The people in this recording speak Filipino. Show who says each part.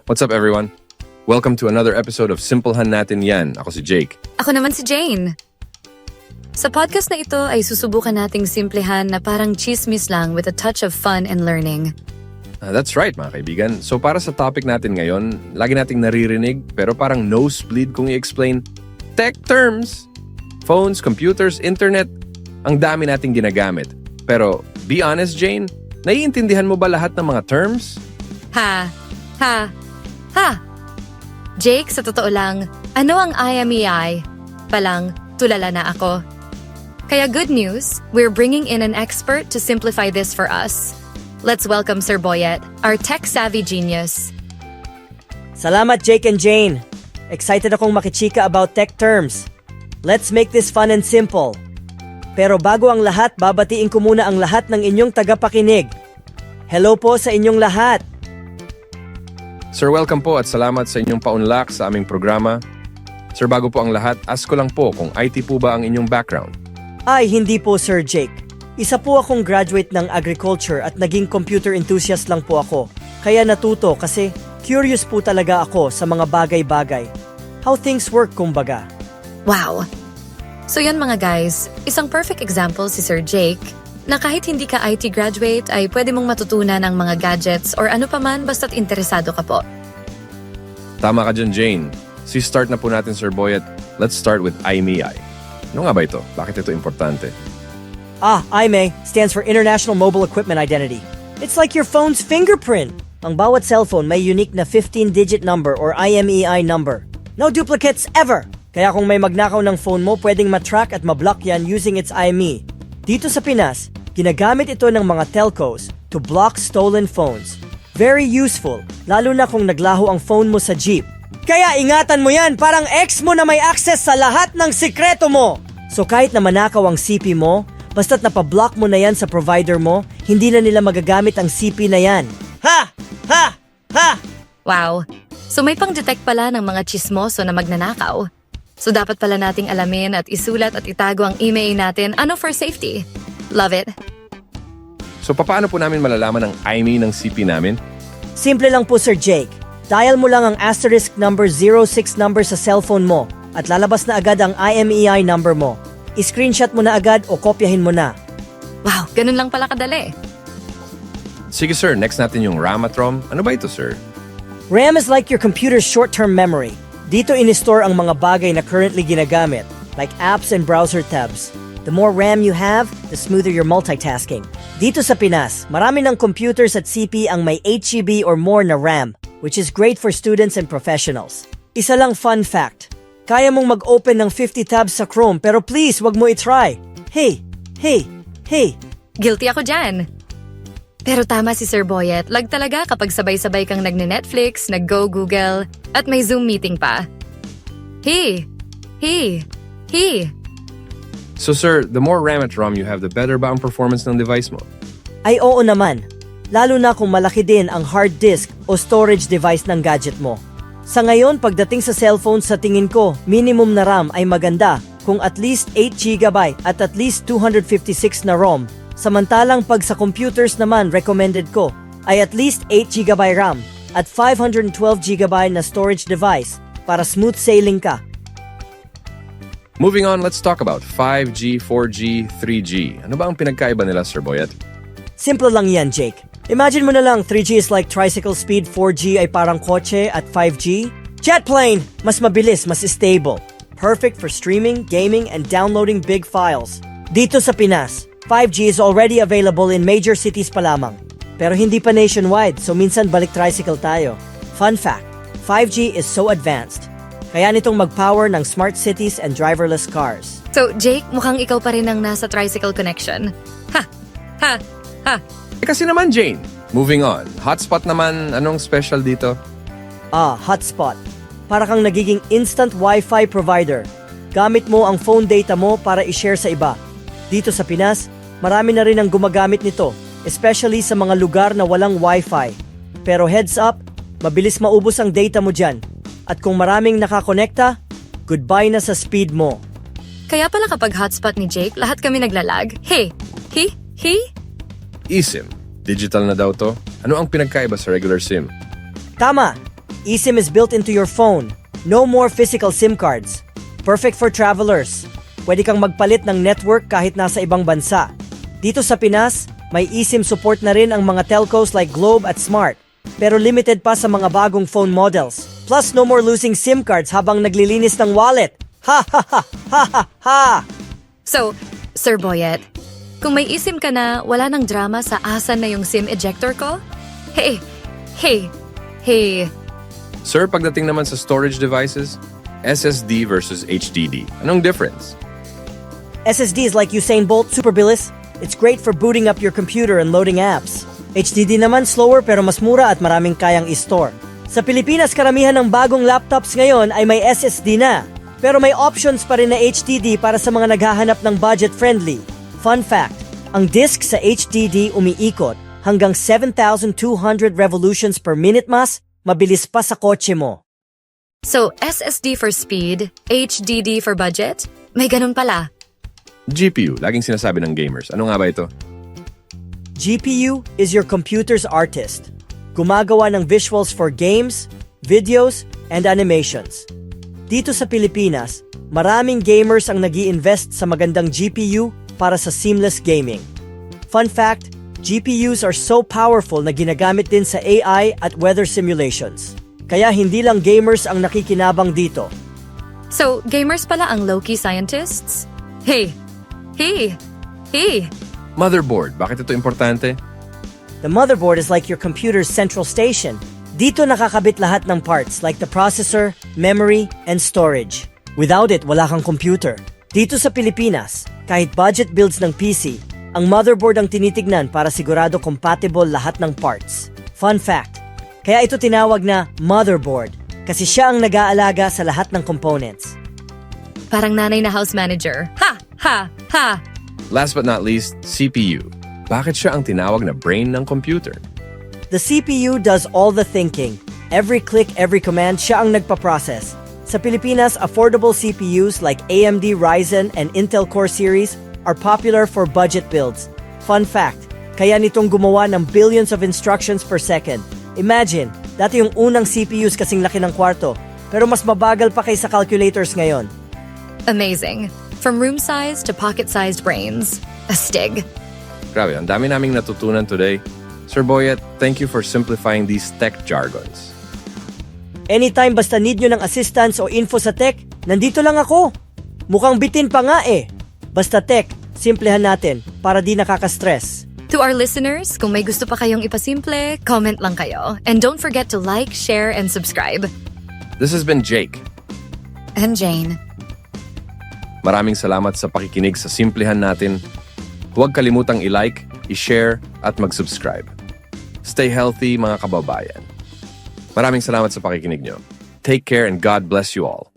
Speaker 1: What's up, everyone? Welcome to another episode of Simplehan Natin Yan. Ako si Jake.
Speaker 2: Ako naman si Jane. Sa podcast na ito ay susubukan nating simplehan na parang chismis lang with a touch of fun and learning.
Speaker 1: That's right, mga kaibigan. So para sa topic natin ngayon, lagi nating naririnig pero parang nosebleed kung i-explain. Tech terms! Phones, computers, internet, ang dami nating ginagamit. Pero be honest, Jane, naiintindihan mo ba lahat ng mga terms?
Speaker 2: Ha! Jake, sa totoo lang, ano ang IMEI? Palang, tulala na ako. Kaya good news, we're bringing in an expert to simplify this for us. Let's welcome Sir Boyet, our tech-savvy genius.
Speaker 3: Salamat, Jake and Jane. Excited akong makichika about tech terms. Let's make this fun and simple. Pero bago ang lahat, babatiin ko muna ang lahat ng inyong tagapakinig. Hello po sa inyong lahat.
Speaker 1: Sir, welcome po at salamat sa inyong paunlak sa aming programa. Sir, bago po ang lahat, ask ko lang po kung IT po ba ang inyong background?
Speaker 3: Ay, hindi po, Sir Jake. Isa po akong graduate ng agriculture at naging computer enthusiast lang po ako. Kaya natuto kasi curious po talaga ako sa mga bagay-bagay. How things work, kumbaga.
Speaker 2: Wow! So yun mga guys, isang perfect example si Sir Jake na kahit hindi ka IT graduate ay pwede mong matutunan ng mga gadgets or ano paman basta't interesado ka po.
Speaker 1: Tama ka dyan, Jane. Si-start na po natin, Sir Boyet. Let's start with IMEI. Ano nga ba ito? Bakit ito importante?
Speaker 3: IMEI stands for International Mobile Equipment Identity. It's like your phone's fingerprint. Ang bawat cellphone may unique na 15-digit number or IMEI number. No duplicates ever! Kaya kung may magnakaw ng phone mo, pwedeng matrack at mablock yan using its IMEI. Dito sa Pinas, ginagamit ito ng mga telcos to block stolen phones. Very useful, lalo na kung naglaho ang phone mo sa jeep. Kaya ingatan mo yan, parang ex mo na may access sa lahat ng sikreto mo! So kahit na manakaw ang CP mo, basta't napablock mo na yan sa provider mo, hindi na nila magagamit ang CP na yan. Ha! Ha! Ha!
Speaker 2: Wow! So may pang-detect pala ng mga chismoso na magnanakaw. So dapat pala nating alamin at isulat at itago ang email natin for safety. Love it!
Speaker 1: So paano po namin malalaman ang IMEI ng CP namin?
Speaker 3: Simple lang po, Sir Jake. Dial mo lang ang asterisk number 06 number sa cellphone mo at lalabas na agad ang IMEI number mo. I-screenshot mo na agad o kopyahin mo na.
Speaker 2: Wow, ganun lang pala kadali.
Speaker 1: Sige, sir. Next natin yung RAM at ROM. Ano ba ito, sir?
Speaker 3: RAM is like your computer's short-term memory. Dito in-store ang mga bagay na currently ginagamit, like apps and browser tabs. The more RAM you have, the smoother your multitasking. Dito sa Pinas, marami ng computers at CP ang may 8GB or more na RAM, which is great for students and professionals. Isa lang fun fact, kaya mong mag-open ng 50 tabs sa Chrome pero please wag mo i-try. Hey!
Speaker 2: Guilty ako dyan. Pero tama si Sir Boyet, lag talaga kapag sabay-sabay kang nagne-Netflix, nag-go Google, at may Zoom meeting pa. Hey!
Speaker 1: So, sir, the more RAM at ROM you have, the better ba ang performance ng device mo?
Speaker 3: Ay oo naman, lalo na kung malaki din ang hard disk o storage device ng gadget mo. Sa ngayon, pagdating sa cellphone sa tingin ko, minimum na RAM ay maganda kung at least 8GB at least 256 na ROM. Samantalang pag sa computers naman recommended ko ay at least 8GB RAM at 512GB na storage device para smooth sailing ka.
Speaker 1: Moving on, let's talk about 5G, 4G, 3G. Ano ba ang pinagkaiba nila, Sir Boyet?
Speaker 3: Simple lang yan, Jake. Imagine mo na lang 3G is like tricycle speed, 4G ay parang kotse at 5G. Jet plane! Mas mabilis, mas stable. Perfect for streaming, gaming, and downloading big files. Dito sa Pinas, 5G is already available in major cities pa lamang. Pero hindi pa nationwide, so minsan balik tricycle tayo. Fun fact, 5G is so advanced. Kaya nitong mag-power ng smart cities and driverless cars.
Speaker 2: So Jake, mukhang ikaw pa rin ang nasa tricycle connection. Ha!
Speaker 1: Kasi naman, Jane. Moving on. Hotspot naman, anong special dito?
Speaker 3: Hotspot. Para kang nagiging instant Wi-Fi provider. Gamit mo ang phone data mo para i-share sa iba. Dito sa Pinas, marami na rin ang gumagamit nito, especially sa mga lugar na walang Wi-Fi. Pero heads up, mabilis maubos ang data mo dyan. At kung maraming nakakonekta, goodbye na sa speed mo.
Speaker 2: Kaya pala kapag hotspot ni Jake, lahat kami naglalag. Hey!
Speaker 1: eSIM. Digital na daw to. Ano ang pinagkaiba sa regular SIM?
Speaker 3: Tama! eSIM is built into your phone. No more physical SIM cards. Perfect for travelers. Pwede kang magpalit ng network kahit nasa ibang bansa. Dito sa Pinas, may eSIM support na rin ang mga telcos like Globe at Smart. Pero limited pa sa mga bagong phone models. Plus, no more losing SIM cards habang naglilinis ng wallet. Ha ha ha ha ha ha!
Speaker 2: So, Sir Boyet, kung may eSIM ka na, wala nang drama sa asan na yung SIM ejector ko? Hey, hey, hey.
Speaker 1: Sir, pagdating naman sa storage devices, SSD versus HDD. Anong difference?
Speaker 3: SSD is like Usain Bolt Superbilis. It's great for booting up your computer and loading apps. HDD naman slower pero mas mura at maraming kayang i-store. Sa Pilipinas, karamihan ng bagong laptops ngayon ay may SSD na. Pero may options pa rin na HDD para sa mga naghahanap ng budget-friendly. Fun fact, ang disk sa HDD umiikot hanggang 7,200 revolutions per minute mas, mabilis pa sa kotse mo.
Speaker 2: So, SSD for speed, HDD for budget? May ganun pala.
Speaker 1: GPU, laging sinasabi ng gamers. Ano nga ba ito?
Speaker 3: GPU is your computer's artist. Gumagawa ng visuals for games, videos, and animations. Dito sa Pilipinas, maraming gamers ang nag-i-invest sa magandang GPU para sa seamless gaming. Fun fact, GPUs are so powerful na ginagamit din sa AI at weather simulations. Kaya hindi lang gamers ang nakikinabang dito.
Speaker 2: So, gamers pala ang low-key scientists? Hey, hey, hey.
Speaker 1: Motherboard, bakit ito importante?
Speaker 3: The motherboard is like your computer's central station. Dito nakakabit lahat ng parts like the processor, memory, and storage. Without it, wala kang computer. Dito sa Pilipinas, kahit budget builds ng PC, ang motherboard ang tinitignan para sigurado compatible lahat ng parts. Fun fact, kaya ito tinawag na motherboard kasi siya ang nag-aalaga sa lahat ng components.
Speaker 2: Parang nanay na house manager. Ha! Ha! Ha!
Speaker 1: Last but not least, CPU. Bakit siya ang tinawag na brain ng computer?
Speaker 3: The CPU does all the thinking. Every click, every command, siya ang nagpa-process. Sa Pilipinas, affordable CPUs like AMD Ryzen and Intel Core series are popular for budget builds. Fun fact, kaya nitong gumawa ng billions of instructions per second. Imagine, dati yung unang CPUs kasing laki ng kwarto, pero mas mabagal pa kaysa calculators ngayon.
Speaker 2: Amazing. From room-sized to pocket-sized brains. Astig.
Speaker 1: Grabe, ang dami naming natutunan today. Sir Boyet, thank you for simplifying these tech jargons.
Speaker 3: Anytime basta need nyo ng assistance o info sa tech, nandito lang ako. Mukhang bitin pa nga eh. Basta tech, simplehan natin para di nakaka-stress.
Speaker 2: To our listeners, kung may gusto pa kayong ipasimple, comment lang kayo. And don't forget to like, share, and subscribe.
Speaker 1: This has been Jake.
Speaker 2: And Jane.
Speaker 1: Maraming salamat sa pakikinig sa Simplehan Natin. Huwag kalimutang i-like, i-share, at mag-subscribe. Stay healthy, mga kababayan. Maraming salamat sa pakikinig nyo. Take care and God bless you all.